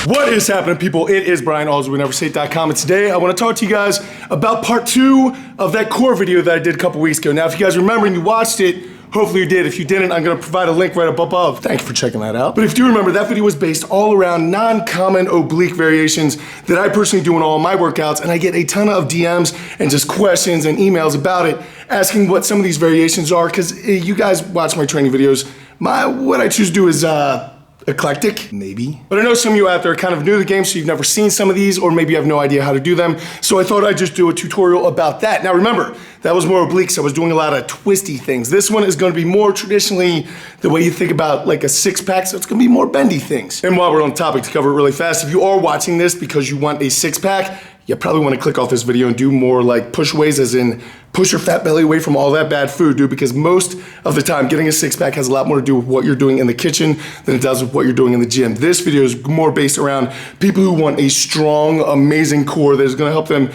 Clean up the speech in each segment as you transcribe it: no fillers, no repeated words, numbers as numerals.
What is happening, people? It is Brian, Alsruhe, NEVERsate.com, and today I want to talk to you guys about part 2 of that core video that I did a couple weeks ago. Now, if you guys remember and you watched it, hopefully you did. If you didn't, I'm going to provide a link right up above. Thank you for checking that out. But if you do remember, that video was based all around non-common oblique variations that I personally do in all of my workouts, and I get a ton of DMs and just questions and emails about it, asking what some of these variations are, because you guys watch my training videos. What I choose to do is eclectic, maybe. But I know some of you out there are kind of new to the game, so you've never seen some of these, or maybe you have no idea how to do them. So I thought I'd just do a tutorial about that. Now remember, that was more obliques. I was doing a lot of twisty things. This one is gonna be more traditionally the way you think about like a six-pack, so it's gonna be more bendy things. And while we're on the topic, to cover it really fast, if you are watching this because you want a six-pack, you probably want to click off this video and do more like push ways, as in push your fat belly away from all that bad food, dude, because most of the time getting a six-pack has a lot more to do with what you're doing in the kitchen than it does with what you're doing in the gym. This video is more based around people who want a strong, amazing core that is going to help them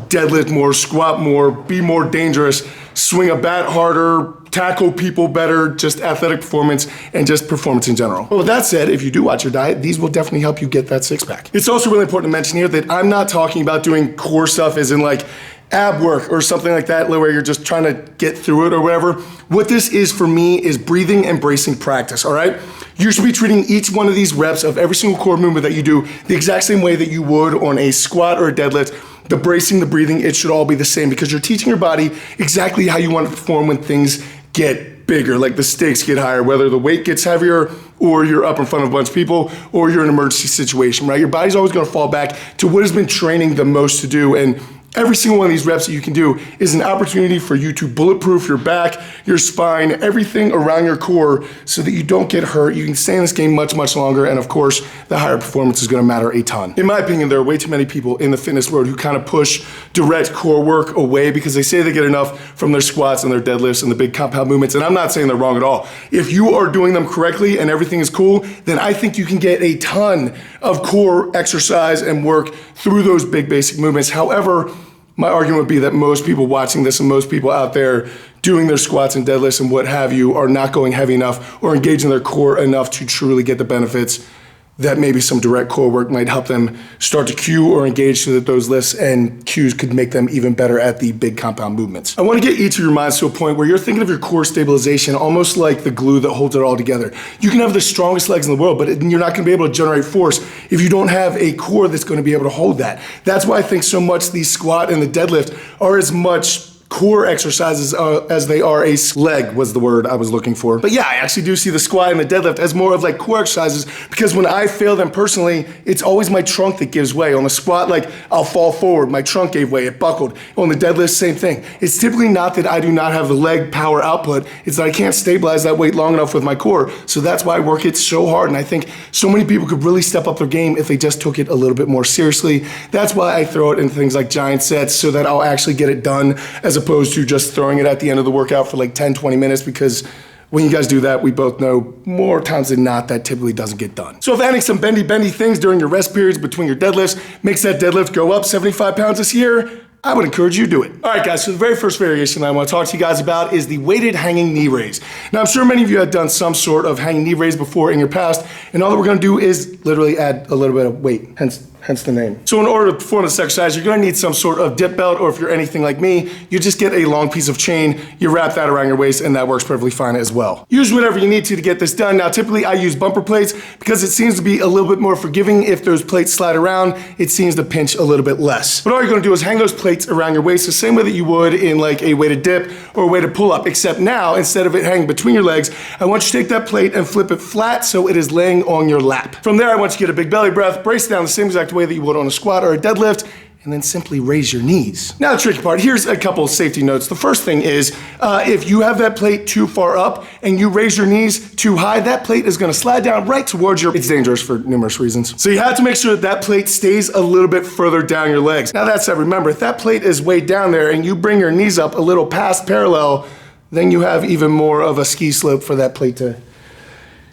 deadlift more, squat more, be more dangerous, swing a bat harder, tackle people better, just athletic performance, and just performance in general. But with that said, if you do watch your diet, these will definitely help you get that six-pack. It's also really important to mention here that I'm not talking about doing core stuff as in like ab work or something like that, where you're just trying to get through it or whatever. What this is for me is breathing and bracing practice, all right? You should be treating each one of these reps of every single core movement that you do the exact same way that you would on a squat or a deadlift. The bracing, the breathing, it should all be the same, because you're teaching your body exactly how you want to perform when things get bigger, like the stakes get higher, whether the weight gets heavier or you're up in front of a bunch of people or you're in an emergency situation, right? Your body's always gonna fall back to what has been training the most to do, and every single one of these reps that you can do is an opportunity for you to bulletproof your back, your spine, everything around your core so that you don't get hurt. You can stay in this game much, much longer, and of course, the higher performance is gonna matter a ton. In my opinion, there are way too many people in the fitness world who kind of push direct core work away because they say they get enough from their squats and their deadlifts and the big compound movements, and I'm not saying they're wrong at all. If you are doing them correctly and everything is cool, then I think you can get a ton of core exercise and work through those big basic movements. However, my argument would be that most people watching this and most people out there doing their squats and deadlifts and what have you are not going heavy enough or engaging their core enough to truly get the benefits that maybe some direct core work might help them start to cue or engage, so that those lifts and cues could make them even better at the big compound movements. I want to get each of your minds to a point where you're thinking of your core stabilization almost like the glue that holds it all together. You can have the strongest legs in the world, but you're not going to be able to generate force if you don't have a core that's going to be able to hold that. That's why I think so much the squat and the deadlift are as much core exercises as they are leg was the word I was looking for. But yeah, I actually do see the squat and the deadlift as more of like core exercises, because when I fail them personally, it's always my trunk that gives way. On the squat, like I'll fall forward, my trunk gave way, it buckled. On the deadlift, same thing. It's typically not that I do not have the leg power output, it's that I can't stabilize that weight long enough with my core. So that's why I work it so hard, and I think so many people could really step up their game if they just took it a little bit more seriously. That's why I throw it into things like giant sets, so that I'll actually get it done, as opposed to just throwing it at the end of the workout for like 10, 20 minutes, because when you guys do that, we both know more times than not that typically doesn't get done. So if adding some bendy things during your rest periods between your deadlifts makes that deadlift go up 75 pounds this year, I would encourage you to do it. All right, guys, so the very first variation that I want to talk to you guys about is the weighted hanging knee raise. Now, I'm sure many of you have done some sort of hanging knee raise before in your past, and all that we're going to do is literally add a little bit of weight, hence the name. So in order to perform this exercise, you're gonna need some sort of dip belt, or if you're anything like me, you just get a long piece of chain, you wrap that around your waist, and that works perfectly fine as well. Use whatever you need to get this done. Now, typically I use bumper plates because it seems to be a little bit more forgiving. If those plates slide around, it seems to pinch a little bit less. But all you're gonna do is hang those plates around your waist the same way that you would in like a weighted dip or a weighted pull-up, except now, instead of it hanging between your legs, I want you to take that plate and flip it flat so it is laying on your lap. From there, I want you to get a big belly breath, brace it down the same exact way that you would on a squat or a deadlift, and then simply raise your knees. Now the tricky part, here's a couple of safety notes. The first thing is, if you have that plate too far up and you raise your knees too high, that plate is gonna slide down right towards it's dangerous for numerous reasons. So you have to make sure that that plate stays a little bit further down your legs. Now that said, remember, if that plate is way down there and you bring your knees up a little past parallel, then you have even more of a ski slope for that plate to,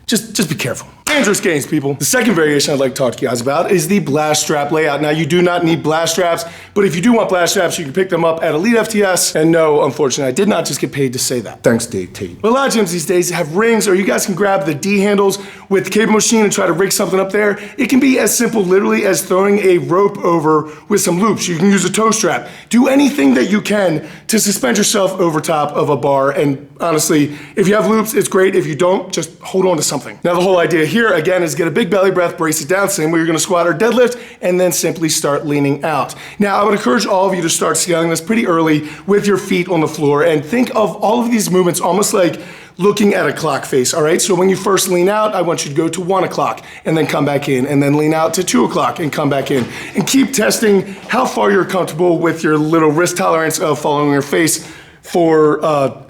just be careful. Dangerous gains, people. The second variation I'd like to talk to you guys about is the blast strap layout. Now, you do not need blast straps, but if you do want blast straps, you can pick them up at Elite FTS. And no, unfortunately, I did not just get paid to say that. Thanks, Dave Tate. But a lot of gyms these days have rings, or you guys can grab the D handles with the cable machine and try to rig something up there. It can be as simple, literally, as throwing a rope over with some loops. You can use a toe strap. Do anything that you can to suspend yourself over top of a bar. And honestly, if you have loops, it's great. If you don't, just hold on to something. Now, the whole idea here, again, is get a big belly breath, brace it down, same way you're gonna squat or deadlift, and then simply start leaning out. Now, I would encourage all of you to start scaling this pretty early with your feet on the floor, and think of all of these movements almost like looking at a clock face, all right? So when you first lean out, I want you to go to 1 o'clock and then come back in, and then lean out to 2 o'clock and come back in. And keep testing how far you're comfortable with your little wrist tolerance of following your face for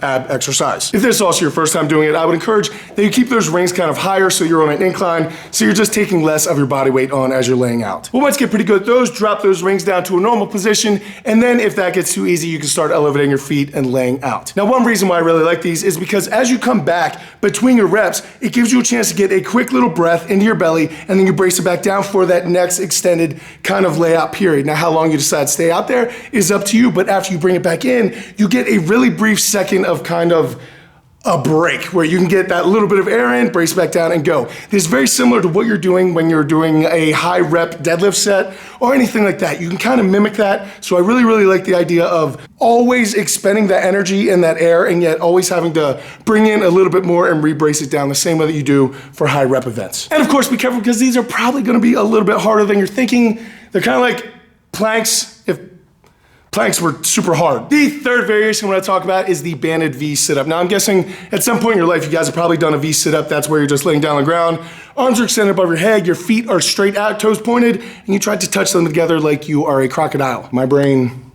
ab exercise. If this is also your first time doing it, I would encourage that you keep those rings kind of higher so you're on an incline, so you're just taking less of your body weight on as you're laying out. Well, once you get pretty good at those, drop those rings down to a normal position, and then if that gets too easy, you can start elevating your feet and laying out. Now, one reason why I really like these is because as you come back between your reps, it gives you a chance to get a quick little breath into your belly, and then you brace it back down for that next extended kind of layout period. Now, how long you decide to stay out there is up to you, but after you bring it back in, you get a really brief second of kind of a break where you can get that little bit of air in, brace back down, and go. This is very similar to what you're doing when you're doing a high rep deadlift set or anything like that. You can kind of mimic that. So I really, really like the idea of always expending that energy and that air, and yet always having to bring in a little bit more and re-brace it down the same way that you do for high rep events. And of course, be careful, because these are probably gonna be a little bit harder than you're thinking. They're kind of like planks, if planks were super hard. The third variation I'm gonna talk about is the banded V sit-up. Now, I'm guessing at some point in your life, you guys have probably done a V sit-up. That's where you're just laying down on the ground, arms are extended above your head, your feet are straight out, toes pointed, and you try to touch them together like you are a crocodile. My brain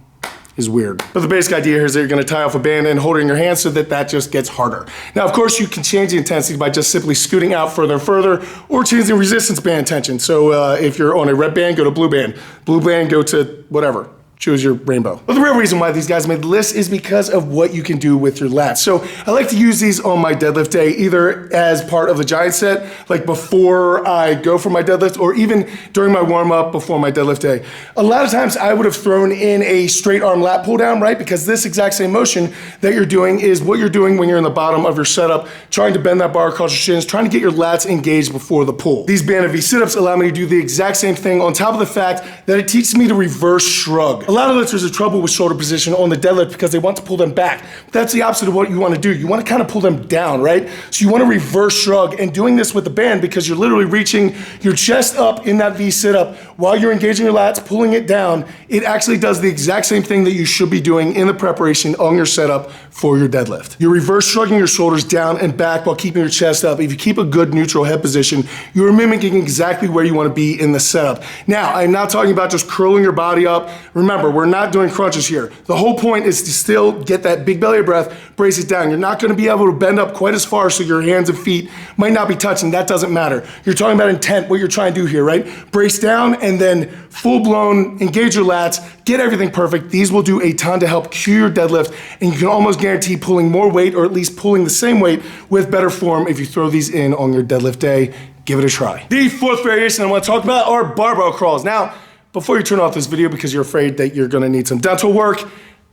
is weird. But the basic idea here is that you're gonna tie off a band and hold it in your hand so that that just gets harder. Now, of course, you can change the intensity by just simply scooting out further and further, or changing the resistance band tension. So if you're on a red band, go to blue band. Blue band, go to whatever. Choose your rainbow. But the real reason why these guys made the list is because of what you can do with your lats. So I like to use these on my deadlift day, either as part of the giant set, like before I go for my deadlift, or even during my warm up before my deadlift day. A lot of times I would have thrown in a straight arm lat pull down, right? Because this exact same motion that you're doing is what you're doing when you're in the bottom of your setup, trying to bend that bar across your shins, trying to get your lats engaged before the pull. These banded V sit-ups allow me to do the exact same thing, on top of the fact that it teaches me to reverse shrug. A lot of lifters have trouble with shoulder position on the deadlift because they want to pull them back. But that's the opposite of what you want to do. You want to kind of pull them down, right? So you want to reverse shrug, and doing this with the band, because you're literally reaching your chest up in that V sit-up while you're engaging your lats, pulling it down. It actually does the exact same thing that you should be doing in the preparation on your setup for your deadlift. You're reverse shrugging your shoulders down and back while keeping your chest up. If you keep a good neutral head position, you're mimicking exactly where you want to be in the setup. Now, I'm not talking about just curling your body up. Remember, we're not doing crunches here. The whole point is to still get that big belly breath, brace it down. You're not going to be able to bend up quite as far, so your hands and feet might not be touching. That doesn't matter. You're talking about intent, what you're trying to do here, right? Brace down and then full-blown engage your lats, get everything perfect. These will do a ton to help cue your deadlift, and you can almost guarantee pulling more weight, or at least pulling the same weight with better form if you throw these in on your deadlift day. Give it a try. The fourth variation I want to talk about are barbell crawls. Now, before you turn off this video because you're afraid that you're gonna need some dental work,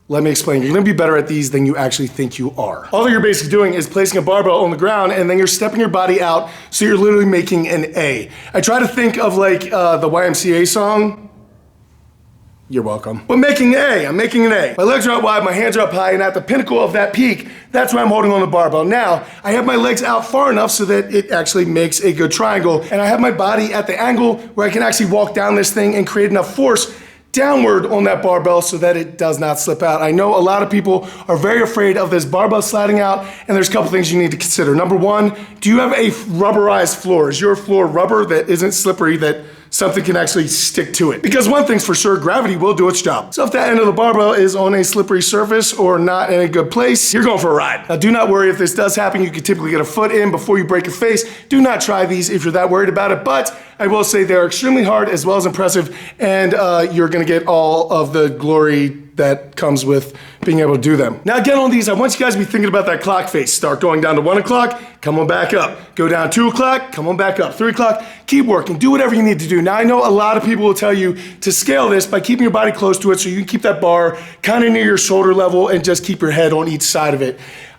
let me explain. You're gonna be better at these than you actually think you are. All that you're basically doing is placing a barbell on the ground, and then you're stepping your body out, so you're literally making an A. I try to think of like the YMCA song. You're welcome. But making an A, I'm making an A. My legs are out wide, my hands are up high, and at the pinnacle of that peak, that's where I'm holding on the barbell. Now, I have my legs out far enough so that it actually makes a good triangle, and I have my body at the angle where I can actually walk down this thing and create enough force downward on that barbell so that it does not slip out. I know a lot of people are very afraid of this barbell sliding out, and there's a couple things you need to consider. Number one, do you have a rubberized floor? Is your floor rubber that isn't slippery, that something can actually stick to it? Because one thing's for sure, gravity will do its job. So if that end of the barbell is on a slippery surface or not in a good place, you're going for a ride. Now, do not worry if this does happen. You can typically get a foot in before you break your face. Do not try these if you're that worried about it, but I will say they're extremely hard as well as impressive, and you're gonna get all of the glory that comes with being able to do them. Now again on these, I want you guys to be thinking about that clock face. Start going down to 1 o'clock, come on back up. Go down 2 o'clock, come on back up. 3 o'clock, keep working, do whatever you need to do. Now I know a lot of people will tell you to scale this by keeping your body close to it so you can keep that bar kind of near your shoulder level and just keep your head on each side of it.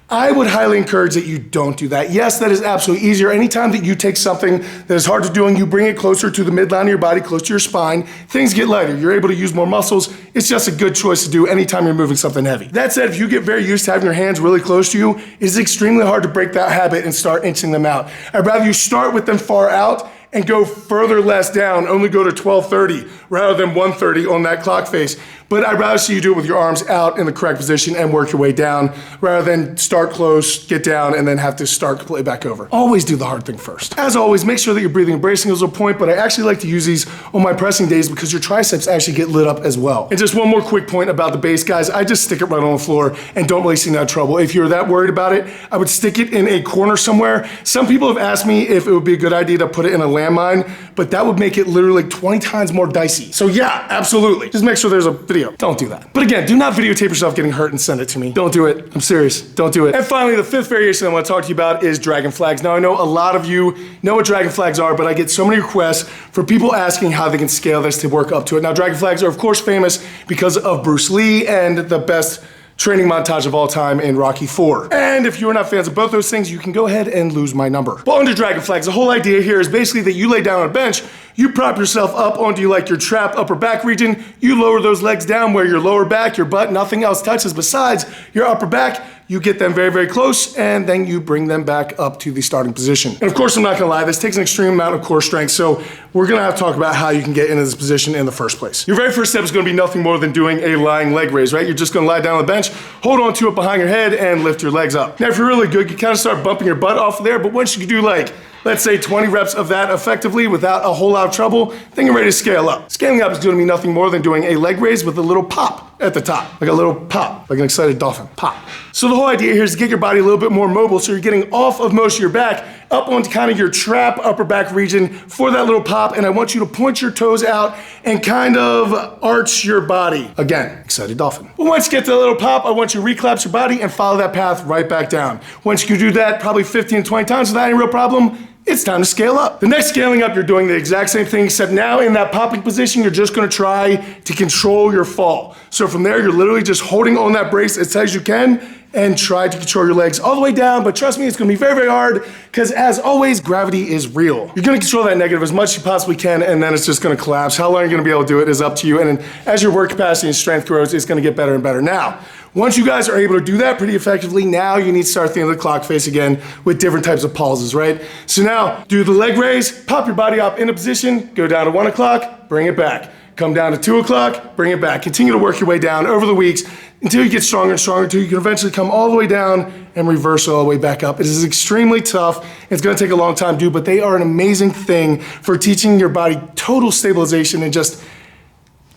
I would highly encourage that you don't do that. Yes, that is absolutely easier. Anytime that you take something that is hard to do and you bring it closer to the midline of your body, close to your spine, things get lighter. You're able to use more muscles. It's just a good choice to do anytime you're moving something heavy. That said, if you get very used to having your hands really close to you, it's extremely hard to break that habit and start inching them out. I'd rather you start with them far out and go further less down, only go to 12:30 rather than 1:30 on that clock face. But I'd rather see you do it with your arms out in the correct position and work your way down rather than start close, get down, and then have to start completely back over. Always do the hard thing first. As always, make sure that you're breathing and bracing is a point, but I actually like to use these on my pressing days because your triceps actually get lit up as well. And just one more quick point about the base, guys. I just stick it right on the floor and don't really see no trouble. If you're that worried about it, I would stick it in a corner somewhere. Some people have asked me if it would be a good idea to put it in a landmine, but that would make it literally like 20 times more dicey. So yeah, absolutely. Just make sure there's a video. Don't do that. But again, do not videotape yourself getting hurt and send it to me. Don't do it. I'm serious. Don't do it. And finally, the fifth variation I want to talk to you about is dragon flags. Now, I know a lot of you know what dragon flags are, but I get so many requests for people asking how they can scale this to work up to it. Now, dragon flags are, of course, famous because of Bruce Lee and the best training montage of all time in Rocky IV. And if you are not fans of both those things, you can go ahead and lose my number. But under dragon flags, the whole idea here is basically that you lay down on a bench, you prop yourself up onto like your trapped upper back region, you lower those legs down where your lower back, your butt, nothing else touches besides your upper back. You get them very, very close, and then you bring them back up to the starting position. And of course, I'm not gonna lie, this takes an extreme amount of core strength, so we're gonna have to talk about how you can get into this position in the first place. Your very first step is gonna be nothing more than doing a lying leg raise, right? You're just gonna lie down on the bench, hold on to it behind your head, and lift your legs up. Now, if you're really good, you kind of start bumping your butt off of there, but once you do like, let's say 20 reps of that effectively without a whole lot of trouble, then you're ready to scale up. Scaling up is gonna be nothing more than doing a leg raise with a little pop at the top, like a little pop, like an excited dolphin, pop. So the whole idea here is to get your body a little bit more mobile so you're getting off of most of your back, up onto kind of your trap upper back region for that little pop, and I want you to point your toes out and kind of arch your body. Again, excited dolphin. But once you get to the little pop, I want you to recollapse your body and follow that path right back down. Once you do that probably 15 to 20 times without any real problem, it's time to scale up. The next scaling up, you're doing the exact same thing, except now in that popping position, you're just gonna try to control your fall. So from there, you're literally just holding on that brace as tight as you can and try to control your legs all the way down, but trust me, it's gonna be very, very hard because as always, gravity is real. You're gonna control that negative as much as you possibly can and then it's just gonna collapse. How long you're gonna be able to do it is up to you, and then as your work capacity and strength grows, it's gonna get better and better. Now, once you guys are able to do that pretty effectively, now you need to start thinking of the clock face again with different types of pauses, right? So now, do the leg raise, pop your body up into position, go down to 1 o'clock, bring it back. Come down to 2 o'clock, bring it back. Continue to work your way down over the weeks until you get stronger and stronger, until you can eventually come all the way down and reverse all the way back up. It is extremely tough. It's gonna take a long time to do, but they are an amazing thing for teaching your body total stabilization and just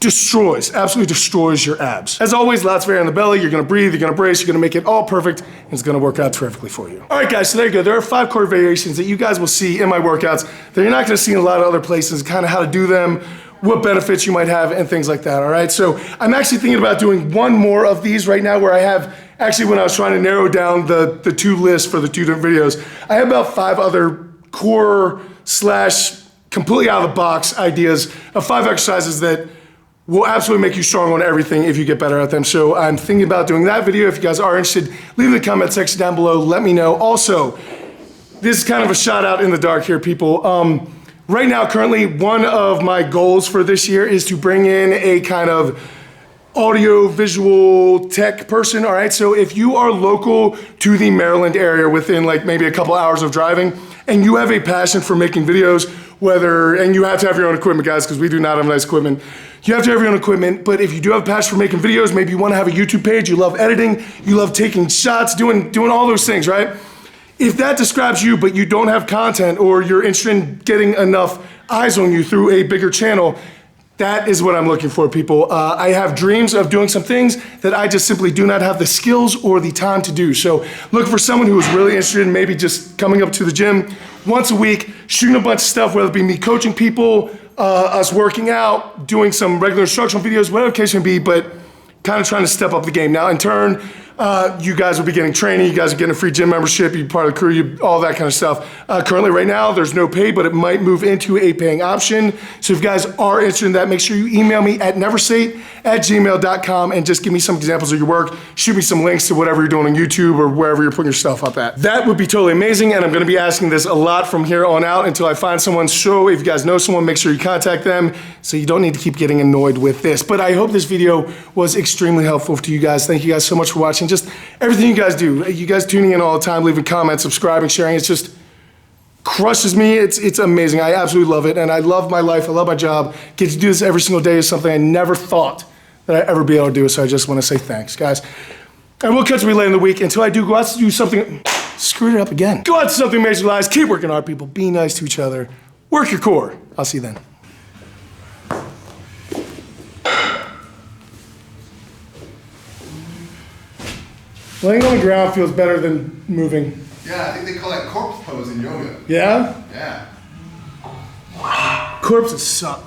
absolutely destroys your abs. As always, lots of air in the belly, you're gonna breathe, you're gonna brace, you're gonna make it all perfect, and it's gonna work out terrifically for you. All right, guys, so there you go. There are 5 core variations that you guys will see in my workouts that you're not gonna see in a lot of other places, kind of how to do them, what benefits you might have, and things like that, all right? So I'm actually thinking about doing one more of these right now where I have, actually when I was trying to narrow down the 2 lists for the 2 different videos, I have about 5 other core / completely out of the box ideas of 5 exercises that will absolutely make you strong on everything if you get better at them. So I'm thinking about doing that video. If you guys are interested, leave in the comment section down below, let me know. Also, this is kind of a shot out in the dark here, people. Right now, currently, one of my goals for this year is to bring in a kind of audio visual tech person, all right? So if you are local to the Maryland area within like maybe a couple hours of driving, and you have a passion for making videos, and you have to have your own equipment, guys, because we do not have nice equipment. You have to have your own equipment, but if you do have a passion for making videos, maybe you want to have a YouTube page, you love editing, you love taking shots, doing all those things, right? If that describes you, but you don't have content or you're interested in getting enough eyes on you through a bigger channel, that is what I'm looking for, people. I have dreams of doing some things that I just simply do not have the skills or the time to do. So look for someone who is really interested in maybe just coming up to the gym once a week, shooting a bunch of stuff, whether it be me coaching people, us working out, doing some regular instructional videos, whatever the case may be, but kind of trying to step up the game. Now, in turn, you guys will be getting training, you guys are getting a free gym membership, you're part of the crew, all that kind of stuff. Currently, right now, there's no pay, but it might move into a paying option. So if you guys are interested in that, make sure you email me at neversate@gmail.com and just give me some examples of your work. Shoot me some links to whatever you're doing on YouTube or wherever you're putting your stuff up at. That would be totally amazing, and I'm gonna be asking this a lot from here on out until I find someone. So if you guys know someone, make sure you contact them so you don't need to keep getting annoyed with this. But I hope this video was extremely helpful to you guys. Thank you guys so much for watching. Just everything you guys do. You guys tuning in all the time, leaving comments, subscribing, sharing. It's just crushes me. It's amazing. I absolutely love it. And I love my life. I love my job. Get to do this every single day is something I never thought that I'd ever be able to do. So I just want to say thanks, guys. And we'll catch me later in the week. Until I do go out to do something. Screwed it up again. Go out to something amazing, guys. Keep working hard, people. Be nice to each other. Work your core. I'll see you then. Laying on the ground feels better than moving. Yeah, I think they call that corpse pose in yoga. Yeah? Yeah. Corpses suck.